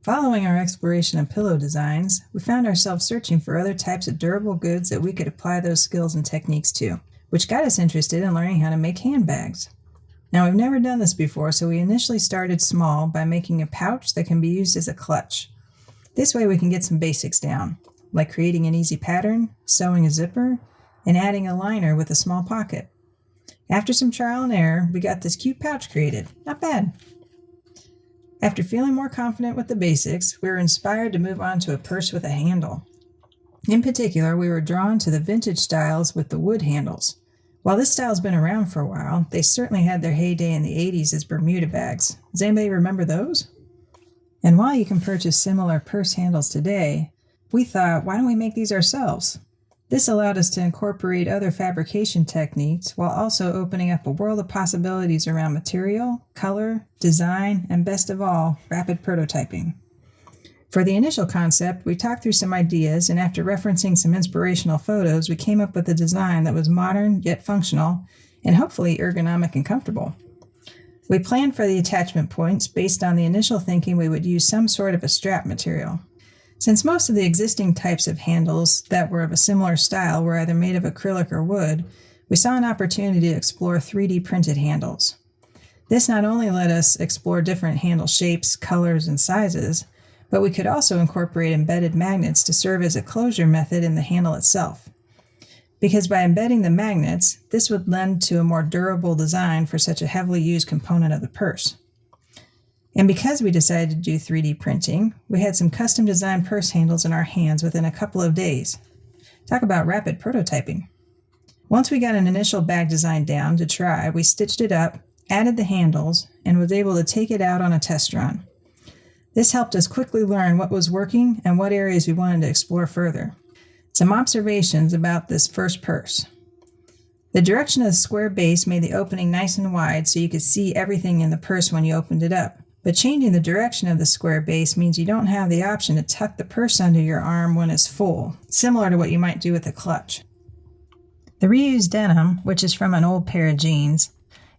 Following our exploration of pillow designs, we found ourselves searching for other types of durable goods that we could apply those skills and techniques to, which got us interested in learning how to make handbags. Now, we've never done this before, so we initially started small by making a pouch that can be used as a clutch. This way we can get some basics down, like creating an easy pattern, sewing a zipper, and adding a liner with a small pocket. After some trial and error, we got this cute pouch created. Not bad. After feeling more confident with the basics, we were inspired to move on to a purse with a handle. In particular, we were drawn to the vintage styles with the wood handles. While this style's been around for a while, they certainly had their heyday in the 80s as Bermuda bags. Does anybody remember those? And while you can purchase similar purse handles today, we thought, why don't we make these ourselves? This allowed us to incorporate other fabrication techniques while also opening up a world of possibilities around material, color, design, and best of all, rapid prototyping. For the initial concept, we talked through some ideas, and after referencing some inspirational photos, we came up with a design that was modern yet functional and hopefully ergonomic and comfortable. We planned for the attachment points based on the initial thinking we would use some sort of a strap material. Since most of the existing types of handles that were of a similar style were either made of acrylic or wood, we saw an opportunity to explore 3D printed handles. This not only let us explore different handle shapes, colors, and sizes, but we could also incorporate embedded magnets to serve as a closure method in the handle itself. Because by embedding the magnets, this would lend to a more durable design for such a heavily used component of the purse. And because we decided to do 3D printing, we had some custom designed purse handles in our hands within a couple of days. Talk about rapid prototyping. Once we got an initial bag design down to try, we stitched it up, added the handles, and was able to take it out on a test run. This helped us quickly learn what was working and what areas we wanted to explore further. Some observations about this first purse. The direction of the square base made the opening nice and wide so you could see everything in the purse when you opened it up. But changing the direction of the square base means you don't have the option to tuck the purse under your arm when it's full, similar to what you might do with a clutch. The reused denim, which is from an old pair of jeans,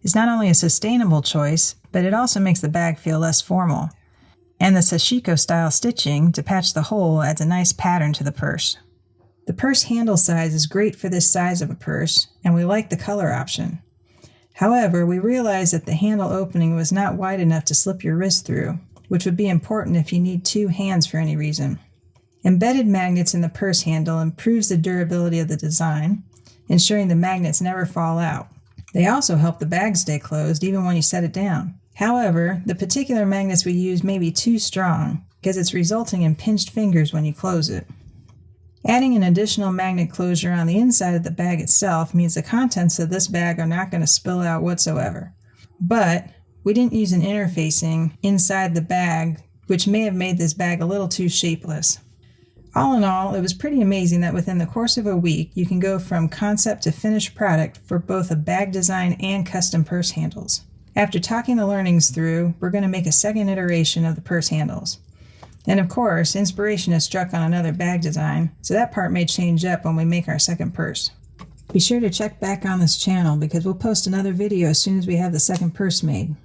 is not only a sustainable choice, but it also makes the bag feel less formal. And the sashiko style stitching to patch the hole adds a nice pattern to the purse. The purse handle size is great for this size of a purse, and we like the color option. However, we realized that the handle opening was not wide enough to slip your wrist through, which would be important if you need two hands for any reason. Embedded magnets in the purse handle improves the durability of the design, ensuring the magnets never fall out. They also help the bag stay closed even when you set it down. However, the particular magnets we use may be too strong because it's resulting in pinched fingers when you close it. Adding an additional magnet closure on the inside of the bag itself means the contents of this bag are not going to spill out whatsoever. But we didn't use an interfacing inside the bag, which may have made this bag a little too shapeless. All in all, it was pretty amazing that within the course of a week, you can go from concept to finished product for both a bag design and custom purse handles. After talking the learnings through, we're going to make a second iteration of the purse handles. And of course, inspiration has struck on another bag design, so that part may change up when we make our second purse. Be sure to check back on this channel because we'll post another video as soon as we have the second purse made.